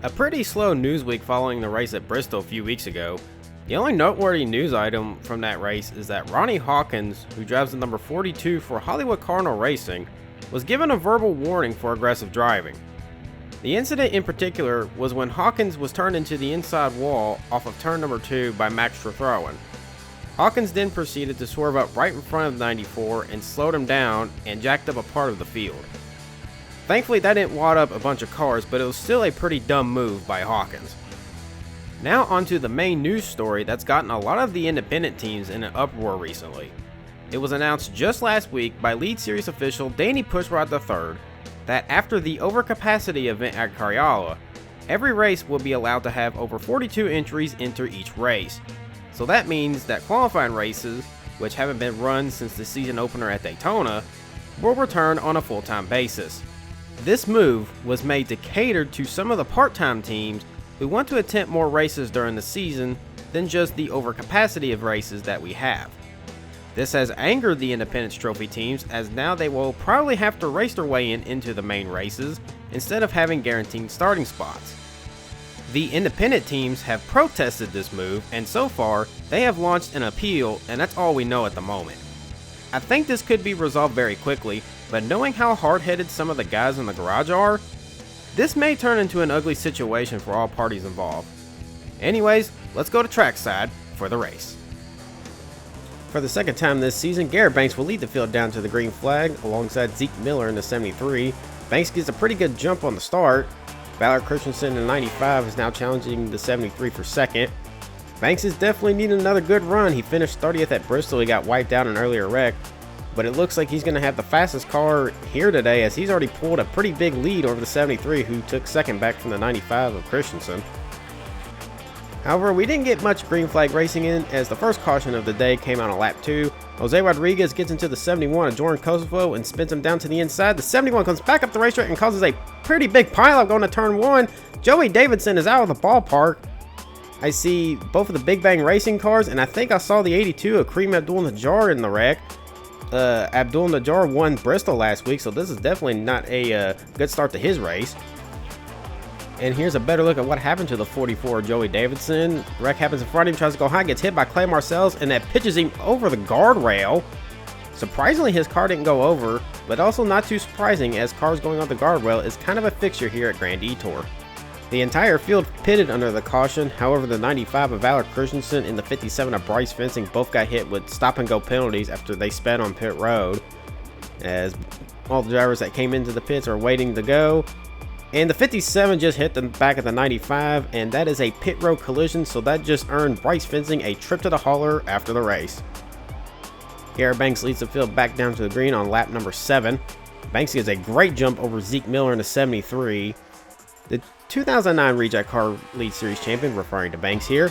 A pretty slow news week following the race at Bristol a few weeks ago. The only noteworthy news item from that race is that Ronnie Hawkins, who drives the number 42 for Hollywood Cardinal Racing, was given a verbal warning for aggressive driving. The incident in particular was when Hawkins was turned into the inside wall off of turn number 2 by Max Verstappen. Hawkins then proceeded to swerve up right in front of the 94 and slowed him down and jacked up a part of the field. Thankfully that didn't wad up a bunch of cars, but it was still a pretty dumb move by Hawkins. Now onto the main news story that's gotten a lot of the independent teams in an uproar recently. It was announced just last week by Elite Series official Danny Pushrod III that after the overcapacity event at Cariola, every race will be allowed to have over 42 entries into each race. So that means that qualifying races, which haven't been run since the season opener at Daytona, will return on a full-time basis. This move was made to cater to some of the part-time teams who want to attempt more races during the season than just the overcapacity of races that we have. This has angered the Independence Trophy teams, as now they will probably have to race their way into the main races instead of having guaranteed starting spots. The independent teams have protested this move, and so far they have launched an appeal, and that's all we know at the moment. I think this could be resolved very quickly, but knowing how hard-headed some of the guys in the garage are, this may turn into an ugly situation for all parties involved. Anyways, let's go to trackside for the race. For the second time this season, Garrett Banks will lead the field down to the green flag alongside Zeke Miller in the 73. Banks gets a pretty good jump on the start. Valor Christensen in the 95 is now challenging the 73 for second. Banks is definitely needing another good run. He finished 30th at Bristol. He got wiped out in an earlier wreck, but it looks like he's going to have the fastest car here today, as he's already pulled a pretty big lead over the 73, who took second back from the 95 of Christensen. However, we didn't get much green flag racing in, as the first caution of the day came out on lap 2. Jose Rodriguez gets into the 71 of Jordan Kosovo and spins him down to the inside. The 71 comes back up the racetrack and causes a pretty big pileup going to turn 1. Joey Davidson is out of the ballpark. I see both of the Big Bang Racing cars, and I think I saw the 82 of Kareem Abdul-Najjar in the wreck. Abdul-Najjar won Bristol last week, so this is definitely not a good start to his race. And here's a better look at what happened to the 44 Joey Davidson. Wreck happens in front of him, tries to go high, gets hit by Clay Marcells, and that pitches him over the guardrail. Surprisingly, his car didn't go over, but also not too surprising, as cars going on the guardrail is kind of a fixture here at Grand Detour. The entire field pitted under the caution. However, the 95 of Valor Christensen and the 57 of Bryce Fencing both got hit with stop-and-go penalties after they sped on pit road, as all the drivers that came into the pits are waiting to go. And the 57 just hit the back of the 95, and that is a pit road collision, so that just earned Bryce Fencing a trip to the hauler after the race. Garrett Banks leads the field back down to the green on lap number 7. Banks gets a great jump over Zeke Miller in the 73. The 2009 Rejectcar Elite Series champion, referring to Banks here,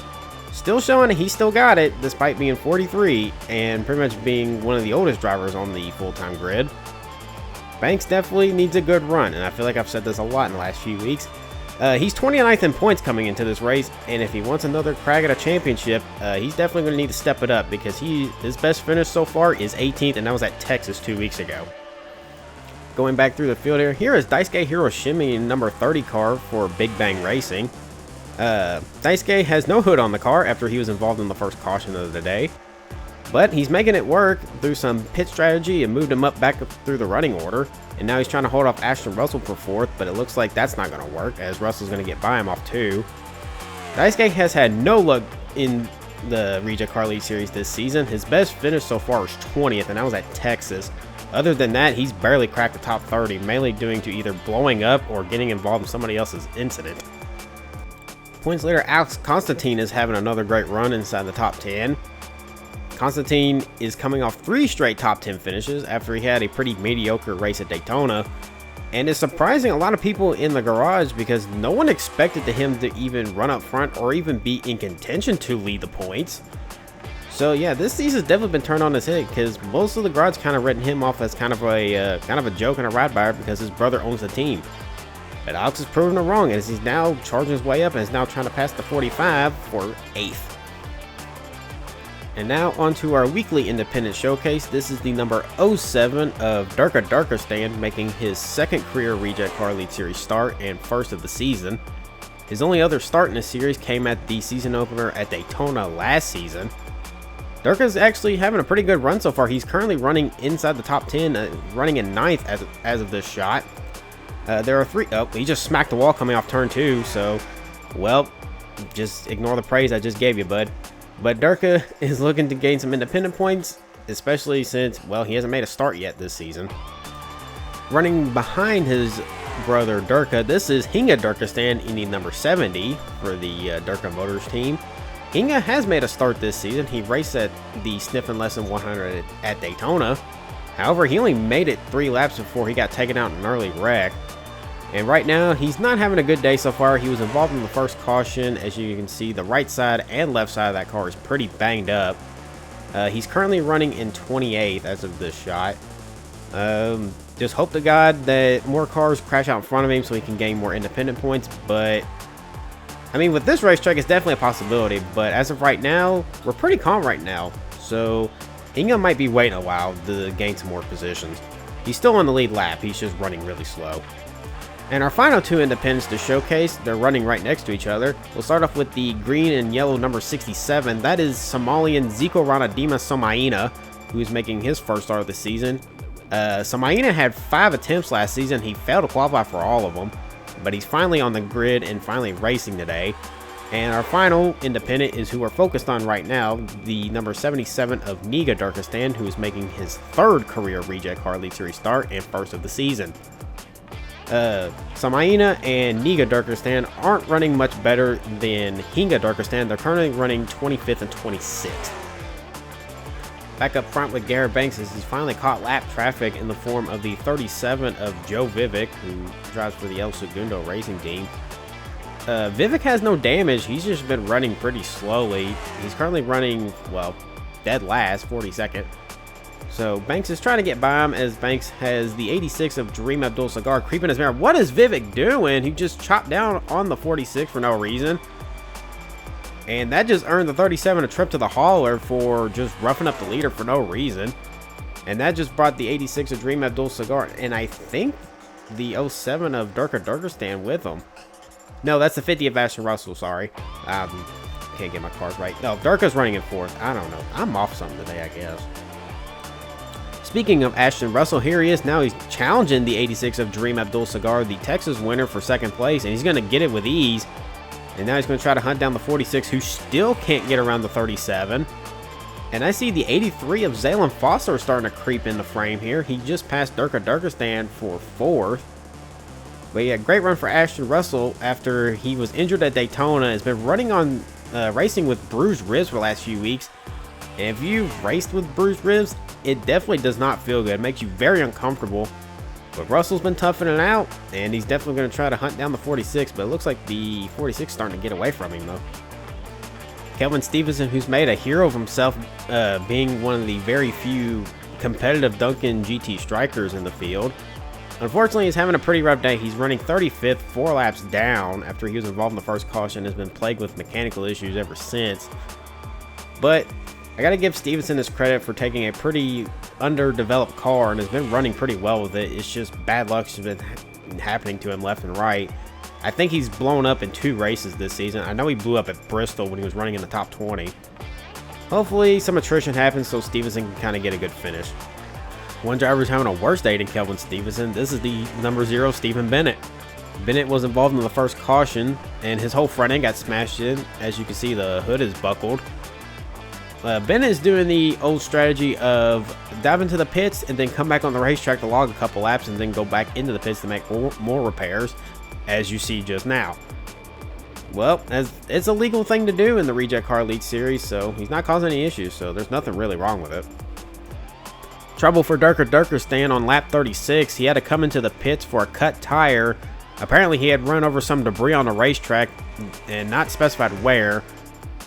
still showing that he still got it despite being 43 and pretty much being one of the oldest drivers on the full-time grid. Banks definitely needs a good run, and I feel like I've said this a lot in the last few weeks. He's 29th in points coming into this race, and if he wants another crack at a championship, he's definitely going to need to step it up, because his best finish so far is 18th, and that was at Texas 2 weeks ago. Going back through the field here is Daisuke Hiroshima in number 30 car for Big Bang Racing. Daisuke has no hood on the car after he was involved in the first caution of the day, but he's making it work through some pit strategy and moved him back up through the running order, and now he's trying to hold off Ashton Russell for 4th, but it looks like that's not going to work, as Russell's going to get by him off 2. Daisuke has had no luck in the Rejectcar Elite Series this season. His best finish so far is 20th, and that was at Texas. Other than that, he's barely cracked the top 30, mainly due to either blowing up or getting involved in somebody else's incident. Points later, Alex Constantine is having another great run inside the top 10. Constantine is coming off 3 straight top 10 finishes after he had a pretty mediocre race at Daytona, and is surprising a lot of people in the garage because no one expected him to even run up front or even be in contention to lead the points. So yeah, this season's definitely been turned on his head, because most of the garage kind of written him off as kind of a joke and a ride buyer because his brother owns the team. But Alex is proving him wrong, as he's now charging his way up and is now trying to pass the 45 for 8th. And now onto our weekly independent showcase. This is the number 07 of Durka Durkistan, making his second career Rejectcar Elite Series start and first of the season. His only other start in the series came at the season opener at Daytona last season. Durka's actually having a pretty good run so far. He's currently running inside the top 10, running in 9th as of this shot. There are 3. Oh, he just smacked the wall coming off turn 2, so, well, just ignore the praise I just gave you, bud. But Durka is looking to gain some independent points, especially since, well, he hasn't made a start yet this season. Running behind his brother Durka, this is Hinga Durkistan in number 70 for the Durka Motors team. Hinga has made a start this season. He raced at the Sniffin' Lesson 100 at Daytona. However, he only made it 3 laps before he got taken out in an early wreck. And right now, he's not having a good day so far. He was involved in the first caution. As you can see, the right side and left side of that car is pretty banged up. He's currently running in 28th as of this shot. Just hope to God that more cars crash out in front of him so he can gain more independent points. But, I mean, with this racetrack, it's definitely a possibility. But as of right now, we're pretty calm right now. So, Inga might be waiting a while to gain some more positions. He's still on the lead lap. He's just running really slow. And our final 2 independents to showcase, they're running right next to each other. We'll start off with the green and yellow number 67. That is Somalian Zico Ranadima Somaina, who is making his first start of the season. Somaina had 5 attempts last season. He failed to qualify for all of them, but he's finally on the grid and finally racing today. And our final independent is who we're focused on right now, the number 77 of Niga Durkistan, who is making his 3rd career Rejectcar Elite Series start and first of the season. Somaina and Niga Durkistan aren't running much better than Hinga Durkistan. They're currently running 25th and 26th. Back up front with Garrett Banks as he's finally caught lap traffic in the form of the 37 of Joe Vivek, who drives for the El Segundo racing team. Vivek has no damage. He's just been running pretty slowly. He's currently running, well, dead last, 42nd. So Banks is trying to get by him as Banks has the 86 of Dream Abdul Sagar creeping his mirror. What is Vivek doing? He just chopped down on the 46 for no reason. And that just earned the 37 a trip to the hauler for just roughing up the leader for no reason. And that just brought the 86 of Dream Abdul Sagar and I think the 07 of Durkistan with him. No, that's the 50 of Ashton Russell, sorry. Can't get my cars right. No, Durka's running in 4th. I don't know. I'm off something today, I guess. Speaking of Ashton Russell, here he is. Now he's challenging the 86 of Dream Abdul Sagar, the Texas winner, for 2nd place, and he's going to get it with ease. And now he's going to try to hunt down the 46, who still can't get around the 37. And I see the 83 of Zaylen Foster starting to creep in the frame here. He just passed Durkistan for 4th. But yeah, great run for Ashton Russell after he was injured at Daytona. Has been running on racing with bruised ribs for the last few weeks. And if you've raced with bruised ribs, it definitely does not feel good. It makes you very uncomfortable. But Russell's been toughing it out, and he's definitely going to try to hunt down the 46, but it looks like the 46 is starting to get away from him, though. Kelvin Stevenson, who's made a hero of himself, being one of the very few competitive Duncan GT strikers in the field. Unfortunately, he's having a pretty rough day. He's running 35th, 4 laps down after he was involved in the first caution, has been plagued with mechanical issues ever since. But I got to give Stevenson his credit for taking a pretty underdeveloped car and has been running pretty well with it. It's just bad luck's been happening to him left and right. I think he's blown up in 2 races this season. I know he blew up at Bristol when he was running in the top 20. Hopefully some attrition happens so Stevenson can kind of get a good finish. One driver's having a worse day than Kelvin Stevenson. This is the number 0, Stephen Bennett. Bennett was involved in the first caution and his whole front end got smashed in. As you can see, the hood is buckled. Bennett is doing the old strategy of dive into the pits and then come back on the racetrack to log a couple laps and then go back into the pits to make more repairs, as you see just now. Well, it's a legal thing to do in the Rejectcar Elite Series, so he's not causing any issues, so there's nothing really wrong with it. Trouble for Durkistan on lap 36. He had to come into the pits for a cut tire. Apparently he had run over some debris on the racetrack and not specified where.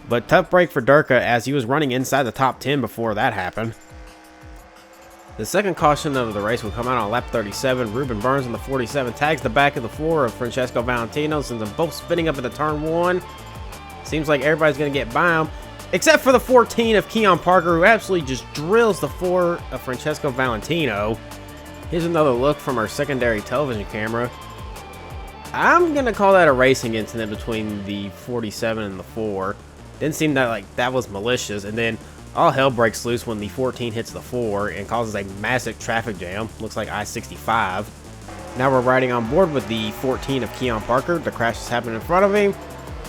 But tough break for Durka as he was running inside the top 10 before that happened. The second caution of the race will come out on lap 37. Ruben Burns on the 47 tags the back of the floor of Francesco Valentino, sends them both spinning up into turn 1. Seems like everybody's going to get by him, except for the 14 of Keon Parker, who absolutely just drills the 4 of Francesco Valentino. Here's another look from our secondary television camera. I'm gonna call that a racing incident between the 47 and the 4. Didn't seem that like that was malicious, and then all hell breaks loose when the 14 hits the 4 and causes a massive traffic jam. Looks like I-65. Now we're riding on board with the 14 of Keon Parker. The crash is happening in front of him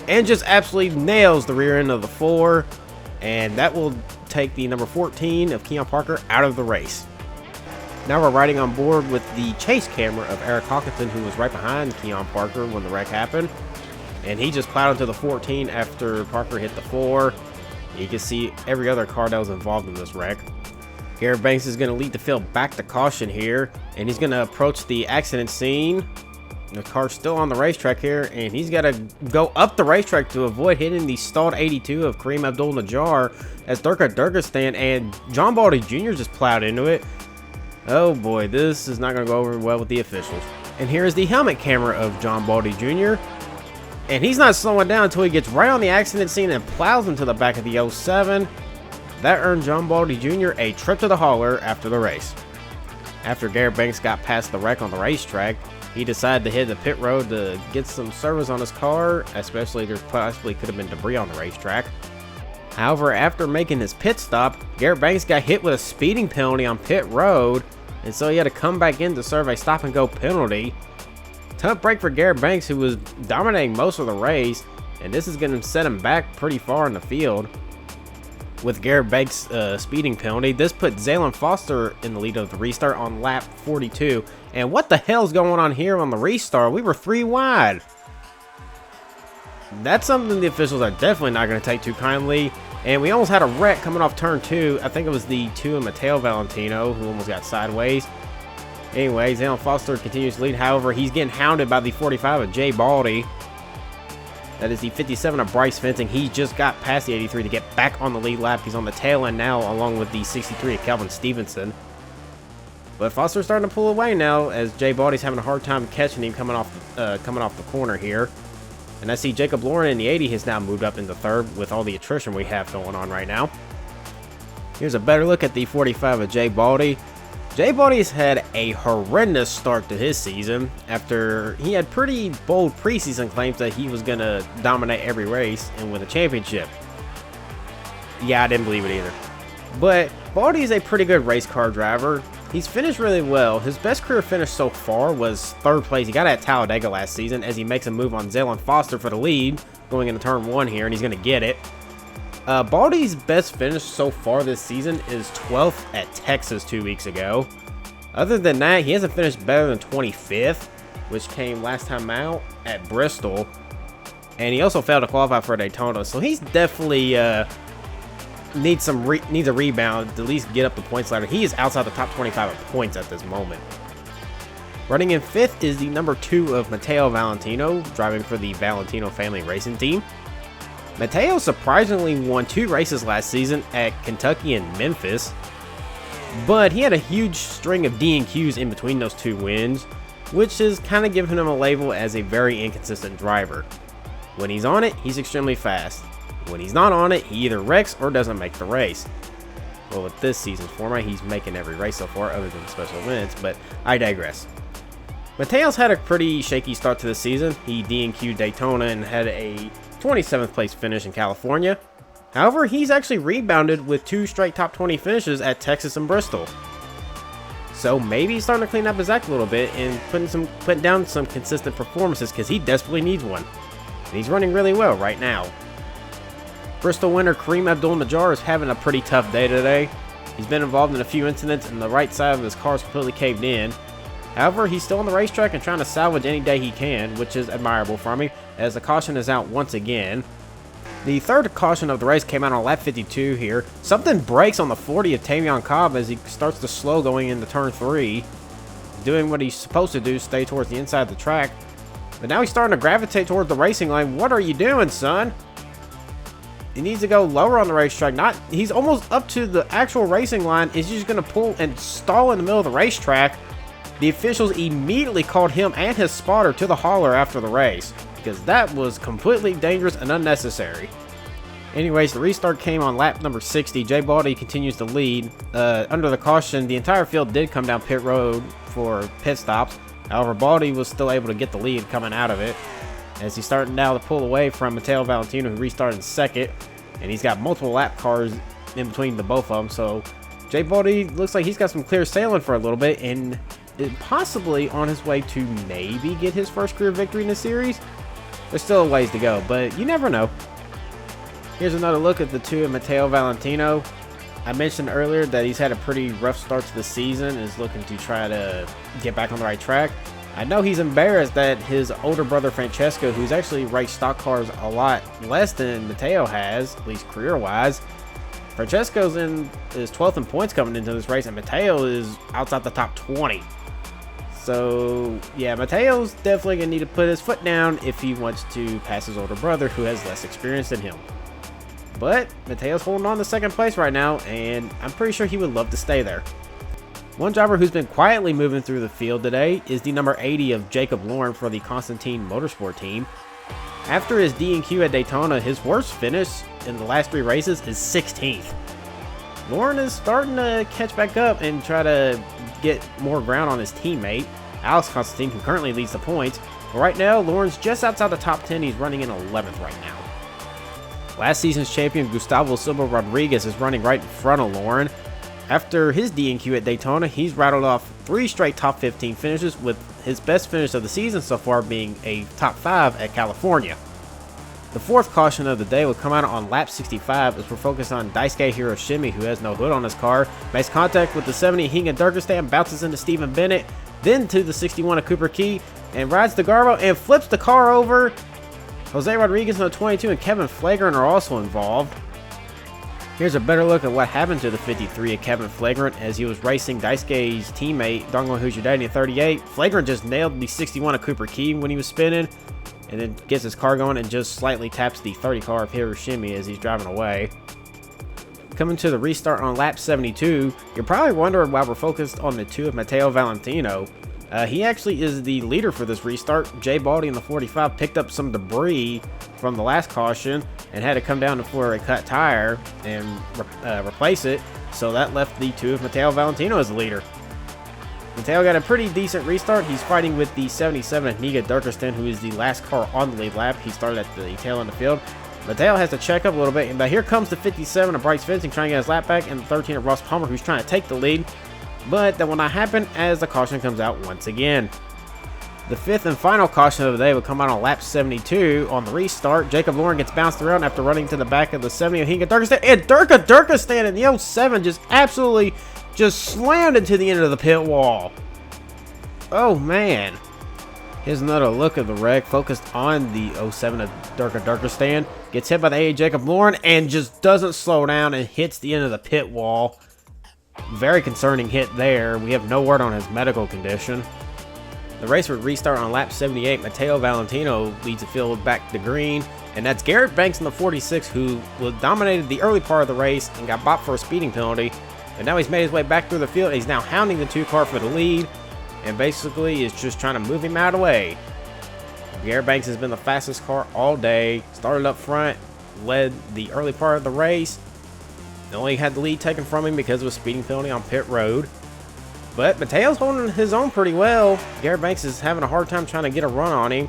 and just absolutely nails the rear end of the 4, and that will take the number 14 of Keon Parker out of the race. Now we're riding on board with the chase camera of Alex Constantine, who was right behind Keon Parker when the wreck happened. And he just plowed into the 14 after Parker hit the 4. You can see every other car that was involved in this wreck. Garrett Banks is going to lead the field back to caution here, and he's going to approach the accident scene. The car's still on the racetrack here, and he's got to go up the racetrack to avoid hitting the stalled 82 of Kareem Abdul-Najjar as Durkistan and John Baldy Jr. just plowed into it. Oh boy, this is not going to go over well with the officials. And here is the helmet camera of John Baldy Jr. And he's not slowing down until he gets right on the accident scene and plows into the back of the 07. That earned John Baldy Jr. a trip to the hauler after the race. After Garrett Banks got past the wreck on the racetrack, he decided to hit the pit road to get some service on his car, especially there possibly could have been debris on the racetrack. However, after making his pit stop, Garrett Banks got hit with a speeding penalty on pit road, and so he had to come back in to serve a stop-and-go penalty. Tough break for Garrett Banks, who was dominating most of the race, and this is going to set him back pretty far in the field. With Garrett Banks' speeding penalty, this put Zaylen Foster in the lead of the restart on lap 42. And what the hell's going on here on the restart? We were 3 wide. That's something the officials are definitely not going to take too kindly. And we almost had a wreck coming off turn 2. I think it was the 2 of Matteo Valentino who almost got sideways. Anyway, Zaylen Foster continues to lead. However, he's getting hounded by the 45 of Jay Baldy. That is the 57 of Bryce Fencing. He just got past the 83 to get back on the lead lap. He's on the tail end now, along with the 63 of Calvin Stevenson. But Foster's starting to pull away now, as Jay Baldy's having a hard time catching him coming off the corner here. And I see Jacob Lauren in the 80 has now moved up into third with all the attrition we have going on right now. Here's a better look at the 45 of Jay Baldy. Jay Baldy's had a horrendous start to his season after he had pretty bold preseason claims that he was going to dominate every race and win a championship. Yeah, I didn't believe it either. But Baldy is a pretty good race car driver. He's finished really well. His best career finish so far was 3rd place. He got it at Talladega last season as he makes a move on Zaylen Foster for the lead going into turn 1 here, and he's going to get it. Baldy's best finish so far this season is 12th at Texas 2 weeks ago. Other than that, he hasn't finished better than 25th, which came last time out at Bristol. And he also failed to qualify for Daytona, so he's definitely needs a rebound to at least get up the points ladder. He is outside the top 25 of points at this moment. Running in 5th is the number 2 of Matteo Valentino, driving for the Valentino family racing team. Matteo surprisingly won 2 races last season at Kentucky and Memphis, but he had a huge string of DNQs in between those 2 wins, which is kind of giving him a label as a very inconsistent driver. When he's on it, he's extremely fast. When he's not on it, he either wrecks or doesn't make the race. Well, with this season's format, he's making every race so far other than special events, but I digress. Matteo's had a pretty shaky start to the season. He DNQ'd Daytona and had a 27th place finish in California. However, he's actually rebounded with 2 straight top 20 finishes at Texas and Bristol. So maybe he's starting to clean up his act a little bit and putting down some consistent performances because he desperately needs one. And he's running really well right now. Bristol winner Kareem Abdul-Najjar is having a pretty tough day today. He's been involved in a few incidents and the right side of his car is completely caved in. However, he's still on the racetrack and trying to salvage any day he can, which is admirable from him, as the caution is out once again. The 3rd caution of the race came out on lap 52 here. Something breaks on the 40 of Tavion Cobb as he starts to slow going into turn 3. Doing what he's supposed to do, stay towards the inside of the track. But now he's starting to gravitate towards the racing line. What are you doing, son? He needs to go lower on the racetrack. He's almost up to the actual racing line. Is just going to pull and stall in the middle of the racetrack. The officials immediately called him and his spotter to the hauler after the race, because that was completely dangerous and unnecessary. Anyways, the restart came on lap number 60. Jay Baldy continues to lead. Under the caution, the entire field did come down pit road for pit stops. However, Baldy was still able to get the lead coming out of it, as he's starting now to pull away from Matteo Valentino, who restarted in second, and he's got multiple lap cars in between the both of them. So J Baldy looks like he's got some clear sailing for a little bit, and possibly on his way to maybe get his first career victory in the series. There's still a ways to go, but you never know. Here's another look at the two of Matteo Valentino. I mentioned earlier that he's had a pretty rough start to the season and is looking to try to get back on the right track. I know he's embarrassed that his older brother Francesco, who's actually raced stock cars a lot less than Matteo has, at least career-wise. Francesco's in his 12th in points coming into this race, and Matteo is outside the top 20. So, yeah, Matteo's definitely going to need to put his foot down if he wants to pass his older brother, who has less experience than him. But Matteo's holding on to second place right now, and I'm pretty sure he would love to stay there. One driver who's been quietly moving through the field today is the number 80 of Jacob Lauren for the Constantine Motorsport team. After his D&Q at Daytona, his worst finish in the last 3 races is 16th. Lauren is starting to catch back up and try to get more ground on his teammate, Alex Constantine, who currently leads the points. But right now, Lauren's just outside the top 10. He's running in 11th right now. Last season's champion Gustavo Silva Rodriguez is running right in front of Lauren. After his D&Q at Daytona, he's rattled off 3 straight top 15 finishes, with his best finish of the season so far being a top 5 at California. The 4th caution of the day will come out on lap 65 as we're focused on Daisuke Hiroshima, who has no hood on his car, makes contact with the 70 Hinga Durkistan, bounces into Stephen Bennett, then to the 61 of Cooper Key, and rides the guardrail and flips the car over. Jose Rodriguez on the 22 and Kevin Flagrant are also involved. Here's a better look at what happened to the 53 of Kevin Flagrant as he was racing Daisuke's teammate Dongwon Hujidani at 38. Flagrant just nailed the 61 of Cooper Key when he was spinning, and then gets his car going and just slightly taps the 30 car of Hiroshima as he's driving away. Coming to the restart on lap 72, you're probably wondering why we're focused on the 2 of Matteo Valentino. He actually is the leader for this restart. J Baldy in the 45 picked up some debris from the last caution and had to come down for a cut tire and replace it, so that left the 2 of Matteo Valentino as the leader. Matteo got a pretty decent restart. He's fighting with the 77 of Niga Durkistan, who is the last car on the lead lap. He started at the tail end of the field. Matteo has to check up a little bit, but here comes the 57 of Bryce Fencing trying to get his lap back, and the 13 of Ross Palmer, who's trying to take the lead. But that will not happen as the caution comes out once again. The 5th and final caution of the day will come out on lap 72 on the restart. Jacob Lauren gets bounced around after running to the back of the 70 of Hinga Durkistan, and Durkistan in the 07 just absolutely slammed into the end of the pit wall. Oh man. Here's another look at the wreck focused on the 07 of Durkistan. Gets hit by the 8 Jacob Lauren and just doesn't slow down and hits the end of the pit wall. Very concerning hit there. We have no word on his medical condition. The race would restart on lap 78. Matteo Valentino leads the field back to green, and that's Garrett Banks in the 46 who dominated the early part of the race and got bopped for a speeding penalty. And now he's made his way back through the field. He's now hounding the 2 car for the lead, and basically is just trying to move him out of the way. Garrett Banks has been the fastest car all day. Started up front, led the early part of the race. Only had the lead taken from him because of a speeding penalty on pit road. But Matteo's holding his own pretty well. Garrett Banks is having a hard time trying to get a run on him,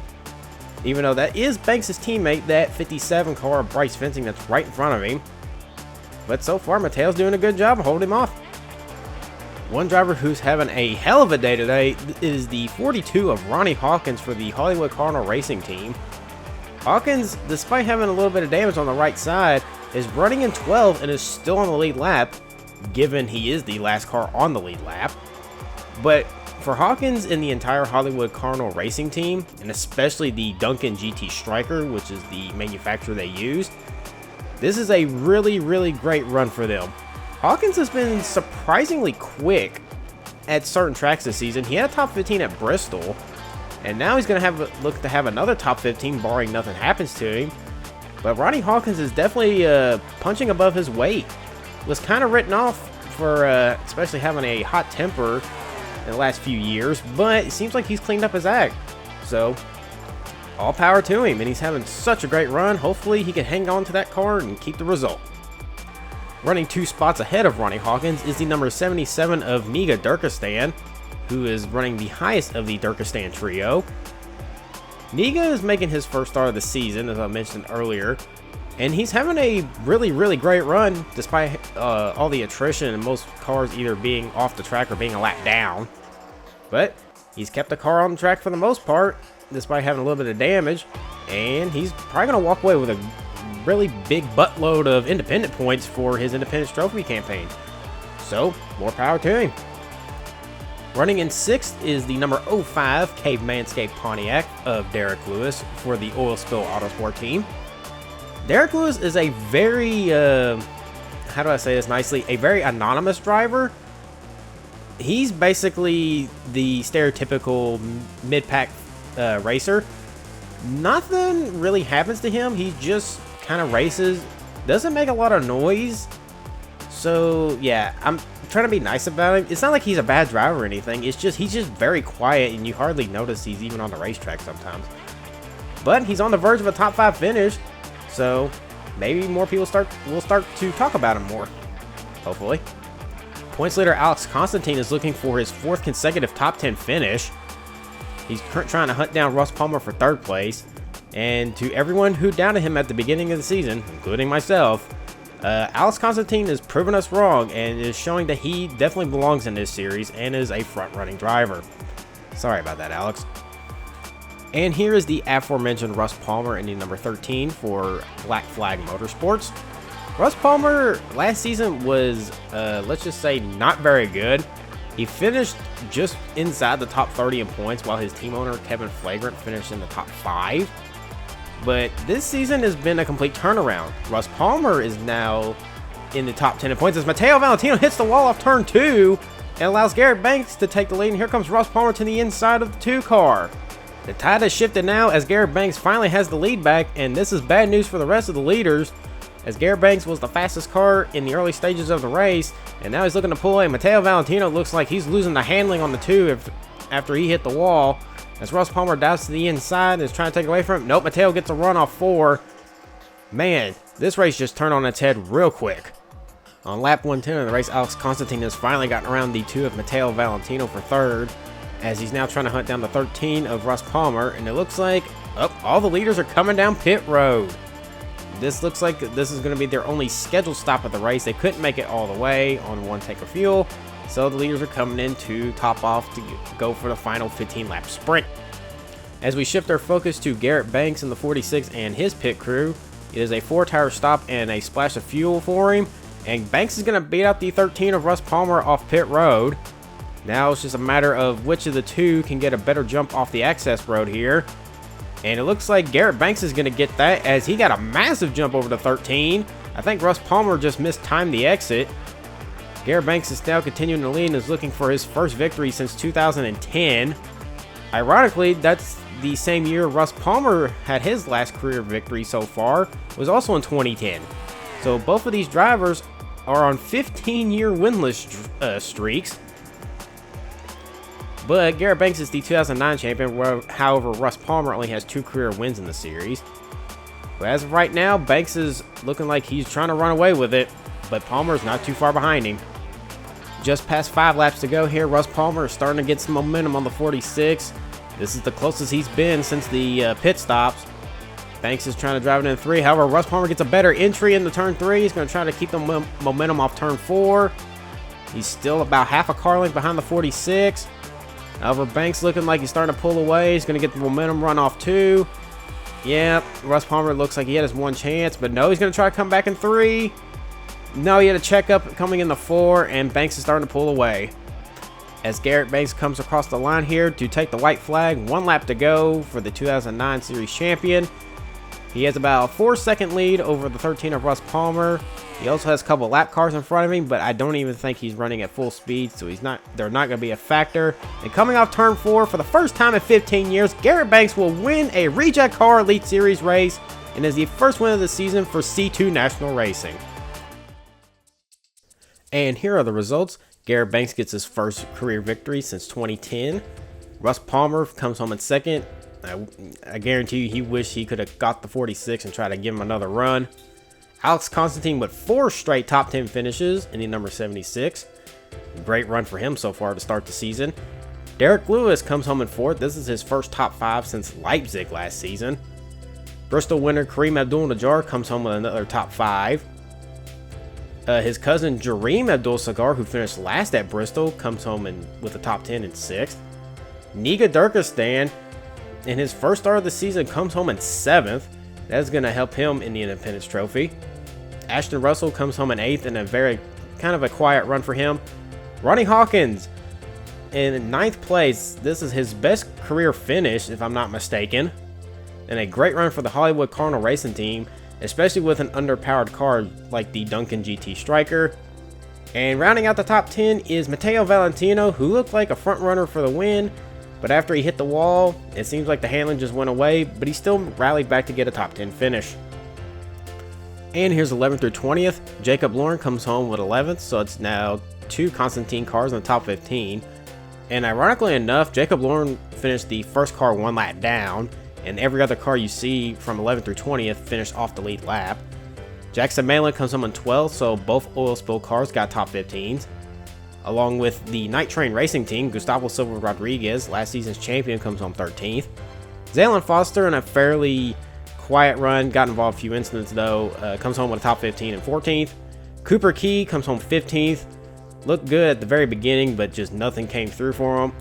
even though that is Banks' teammate, that 57 car of Bryce Fencing that's right in front of him. But so far, Matteo's doing a good job of holding him off. One driver who's having a hell of a day today is the 42 of Ronnie Hawkins for the Hollywood Cardinal Racing team. Hawkins, despite having a little bit of damage on the right side, is running in 12th and is still on the lead lap, given he is the last car on the lead lap. But for Hawkins and the entire Hollywood Cardinal Racing team, and especially the Duncan GT Striker, which is the manufacturer they used, this is a really, really great run for them. Hawkins has been surprisingly quick at certain tracks this season. He had a top 15 at Bristol, and now he's going to look to have another top 15, barring nothing happens to him. But Ronnie Hawkins is definitely punching above his weight. Was kind of written off for especially having a hot temper in the last few years, but it seems like he's cleaned up his act. So, all power to him, and he's having such a great run. Hopefully he can hang on to that car and keep the result. Running 2 spots ahead of Ronnie Hawkins is the number 77 of Niga Durkistan. who is running the highest of the Turkestan trio. Niga is making his first start of the season, as I mentioned earlier, and he's having a really great run despite all the attrition and most cars either being off the track or being a lap down. But he's kept the car on the track for the most part, despite having a little bit of damage, and he's probably going to walk away with a really big buttload of independent points for his Independence Trophy campaign. So, more power to him. Running in 6th is the number 05 Cavemanscape Pontiac of Derek Lewis for the Oil Spill Autosport team. Derek Lewis is a very, how do I say this nicely, a very anonymous driver. He's basically the stereotypical mid-pack racer. Nothing really happens to him. He just kind of races, doesn't make a lot of noise. So yeah, I'm trying to be nice about him. It's not like he's a bad driver or anything. It's just he's just very quiet, and you hardly notice he's even on the racetrack sometimes. But he's on the verge of a top 5 finish, so maybe more people will start to talk about him more. Hopefully. Points leader Alex Constantine is looking for his 4th consecutive top 10 finish. He's trying to hunt down Russ Palmer for 3rd place. And to everyone who doubted him at the beginning of the season, including myself, Alex Constantine is proving us wrong and is showing that he definitely belongs in this series and is a front-running driver. Sorry about that, Alex. And here is the aforementioned Russ Palmer in the number 13 for Black Flag Motorsports. Russ Palmer last season was, let's just say, not very good. He finished just inside the top 30 in points, while his team owner Kevin Flagrant finished in the top 5. But this season has been a complete turnaround. Russ Palmer is now in the top 10 in points as Matteo Valentino hits the wall off turn 2 and allows Garrett Banks to take the lead. And here comes Russ Palmer to the inside of the 2 car. The tide has shifted now as Garrett Banks finally has the lead back, and this is bad news for the rest of the leaders, as Garrett Banks was the fastest car in the early stages of the race, and now he's looking to pull away. Matteo Valentino looks like he's losing the handling on the 2 after he hit the wall, as Russ Palmer dives to the inside and is trying to take it away from him. Nope, Matteo gets a run off 4. Man, this race just turned on its head real quick. On lap 110 of the race, Alex Constantine has finally gotten around the 2 of Matteo Valentino for 3rd, as he's now trying to hunt down the 13 of Russ Palmer, and it looks like, all the leaders are coming down pit road. This looks like this is going to be their only scheduled stop of the race. They couldn't make it all the way on 1 tank of fuel, so the leaders are coming in to top off to go for the final 15-lap sprint. As we shift our focus to Garrett Banks in the 46 and his pit crew, it is a 4-tire stop and a splash of fuel for him, and Banks is going to beat out the 13 of Russ Palmer off pit road. Now it's just a matter of which of the 2 can get a better jump off the access road here. And it looks like Garrett Banks is going to get that, as he got a massive jump over the 13. I think Russ Palmer just mistimed the exit. Garrett Banks is now continuing to lead and is looking for his first victory since 2010. Ironically, that's the same year Russ Palmer had his last career victory so far, was also in 2010. So both of these drivers are on 15-year winless streaks. But Garrett Banks is the 2009 champion, however Russ Palmer only has 2 career wins in the series. But as of right now, Banks is looking like he's trying to run away with it, but Palmer is not too far behind him. Just past 5 laps to go here, Russ Palmer is starting to get some momentum on the 46. This is the closest he's been since the pit stops. Banks is trying to drive it in 3. However, Russ Palmer gets a better entry into turn 3. He's going to try to keep the momentum off turn 4. He's still about half a car length behind the 46. However, Banks looking like he's starting to pull away. He's going to get the momentum run off 2. Yeah, Russ Palmer looks like he had his 1 chance, but no, he's going to try to come back in 3. No, he had a checkup coming in the 4, and Banks is starting to pull away. As Garrett Banks comes across the line here to take the white flag, 1 lap to go for the 2009 Series champion. He has about a 4-second lead over the 13 of Russ Palmer. He also has a couple lap cars in front of him, but I don't even think he's running at full speed, so they're not going to be a factor. And coming off turn 4, for the first time in 15 years, Garrett Banks will win a Rejectcar Elite Series race and is the first win of the season for C2 National Racing. And here are the results. Garrett Banks gets his first career victory since 2010. Russ Palmer comes home in 2nd. I guarantee you he wished he could have got the 46 and tried to give him another run. Alex Constantine with 4 straight top 10 finishes in the number 76. Great run for him so far to start the season. Derek Lewis comes home in 4th. This is his first top 5 since Leipzig last season. Bristol winner Kareem Abdul-Najjar comes home with another top 5. His cousin Jareem Abdul-Sagar, who finished last at Bristol, comes home with a top 10 in 6th. Niga Durkistan, in his first start of the season, comes home in 7th. That's going to help him in the Independence Trophy. Ashton Russell comes home in 8th in a very kind of a quiet run for him. Ronnie Hawkins in 9th place. This is his best career finish, if I'm not mistaken. And a great run for the Hollywood Cardinal Racing Team, especially with an underpowered car like the Duncan GT Striker. And rounding out the top 10 is Matteo Valentino, who looked like a front runner for the win, but after he hit the wall, it seems like the handling just went away, but he still rallied back to get a top 10 finish. And here's 11th through 20th. Jacob Lauren comes home with 11th, so it's now 2 Constantine cars in the top 15. And ironically enough, Jacob Lauren finished the first car 1 lap down, and every other car you see from 11th through 20th finished off the lead lap. Jackson Malin comes home in 12th, so both oil spill cars got top 15s. Along with the Night Train Racing Team, Gustavo Silva Rodriguez, last season's champion, comes home 13th. Zaylen Foster, in a fairly quiet run, got involved in a few incidents though, comes home with a top 15 and 14th. Cooper Key comes home 15th. Looked good at the very beginning, but just nothing came through for him.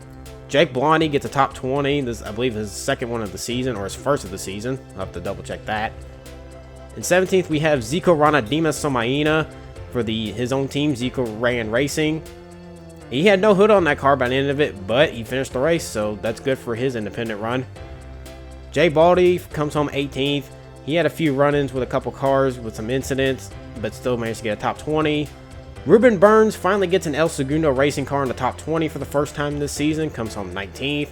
Jake Blondie gets a top 20. This, I believe, his second one of the season, or his first of the season. I'll have to double check that. In 17th, we have Zico Ranadima Somaina for his own team, Zico Rayan Racing. He had no hood on that car by the end of it, but he finished the race, so that's good for his independent run. Jay Baldy comes home 18th. He had a few run-ins with a couple cars with some incidents, but still managed to get a top 20. Ruben Burns finally gets an El Segundo racing car in the top 20 for the first time this season, comes home 19th.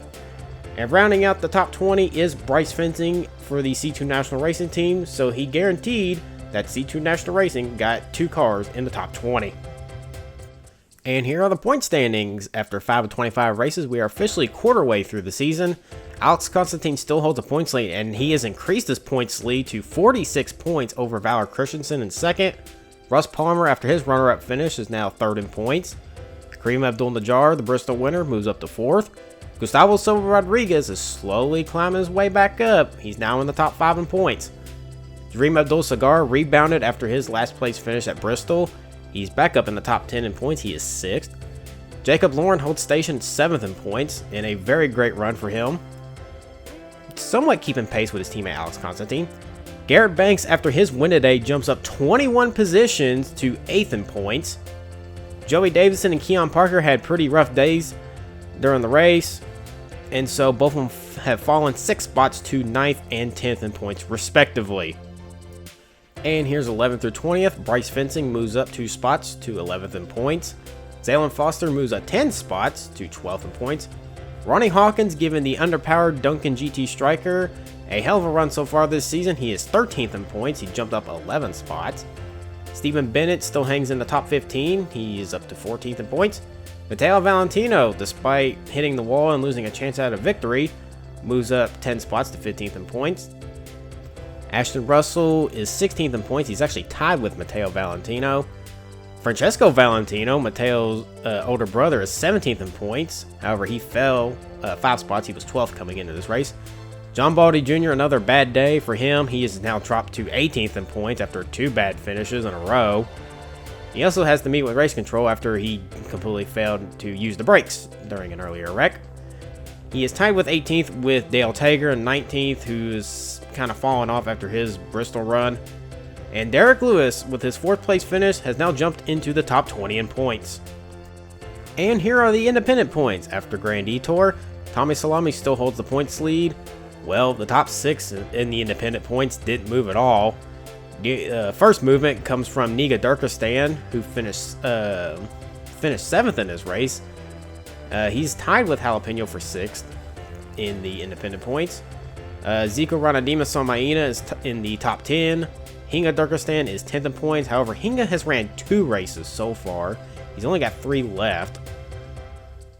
And rounding out the top 20 is Bryce Fencing for the C2 National Racing Team, so he guaranteed that C2 National Racing got 2 cars in the top 20. And here are the point standings. After 5 of 25 races, we are officially quarter way through the season. Alex Constantine still holds a points lead, and he has increased his points lead to 46 points over Valor Christensen in second. Russ Palmer, after his runner-up finish, is now 3rd in points. Kareem Abdul-Najjar, the Bristol winner, moves up to 4th. Gustavo Silva Rodriguez is slowly climbing his way back up. He's now in the top 5 in points. Jareem Abdul-Sagar rebounded after his last place finish at Bristol. He's back up in the top 10 in points. He is 6th. Jacob Lauren holds station 7th in points in a very great run for him, somewhat keeping pace with his teammate Alex Constantine. Garrett Banks, after his win today, jumps up 21 positions to 8th in points. Joey Davidson and Keon Parker had pretty rough days during the race, and so both of them have fallen 6 spots to 9th and 10th in points respectively. And here's 11th through 20th. Bryce Fencing moves up 2 spots to 11th in points. Zaylen Foster moves up 10 spots to 12th in points. Ronnie Hawkins, given the underpowered Duncan GT Striker a hell of a run so far this season, he is 13th in points. He jumped up 11 spots. Stephen Bennett still hangs in the top 15. He is up to 14th in points. Matteo Valentino, despite hitting the wall and losing a chance at a victory, moves up 10 spots to 15th in points. Ashton Russell is 16th in points. He's actually tied with Matteo Valentino. Francesco Valentino, Matteo's older brother, is 17th in points. However, he fell 5 spots. He was 12th coming into this race. John Baldy Jr., another bad day for him. He is now dropped to 18th in points after 2 bad finishes in a row. He also has to meet with race control after he completely failed to use the brakes during an earlier wreck. He is tied with 18th with Dale Tager and 19th, who's kind of fallen off after his Bristol run. And Derek Lewis, with his 4th place finish, has now jumped into the top 20 in points. And here are the independent points. After Grand Detour, Tommy Salami still holds the points lead. Well, the top 6 in the independent points didn't move at all. The first movement comes from Niga Durkistan, who finished 7th in his race. He's tied with Jalapeno for 6th in the independent points. Zico Ranadima Somaina is in the top 10. Hinga Durkistan is 10th in points. However, Hinga has ran 2 races so far. He's only got 3 left.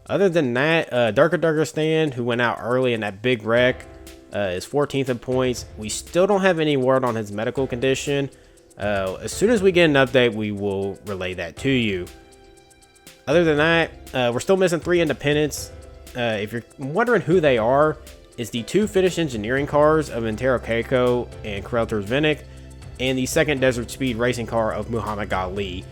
Other than that, Durkistan, who went out early in that big wreck, is 14th in points. We still don't have any word on his medical condition. As soon as we get an update, we will relay that to you. Other than that, we're still missing 3 independents. if you're wondering who they are, it's the two Finnish engineering cars of Antero Keiko and Karel Vinik, and the second Desert Speed racing car of Muhammad Ali,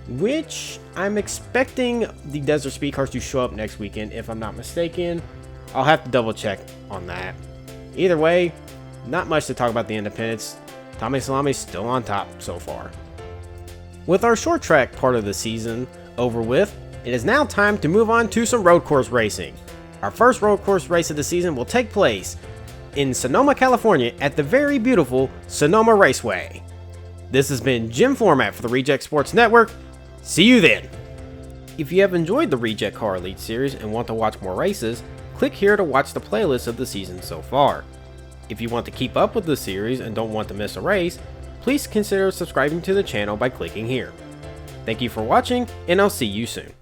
which I'm expecting the Desert Speed cars to show up next weekend, if I'm not mistaken. I'll have to double check on that. Either way, not much to talk about the independents. Tommy Salami's still on top so far. With our short track part of the season over with, it is now time to move on to some road course racing. Our first road course race of the season will take place in Sonoma, California at the very beautiful Sonoma Raceway. This has been Jim Format for the Reject Sports Network. See you then! If you have enjoyed the Rejectcar Elite Series and want to watch more races, click here to watch the playlist of the season so far. If you want to keep up with the series and don't want to miss a race, please consider subscribing to the channel by clicking here. Thank you for watching, and I'll see you soon.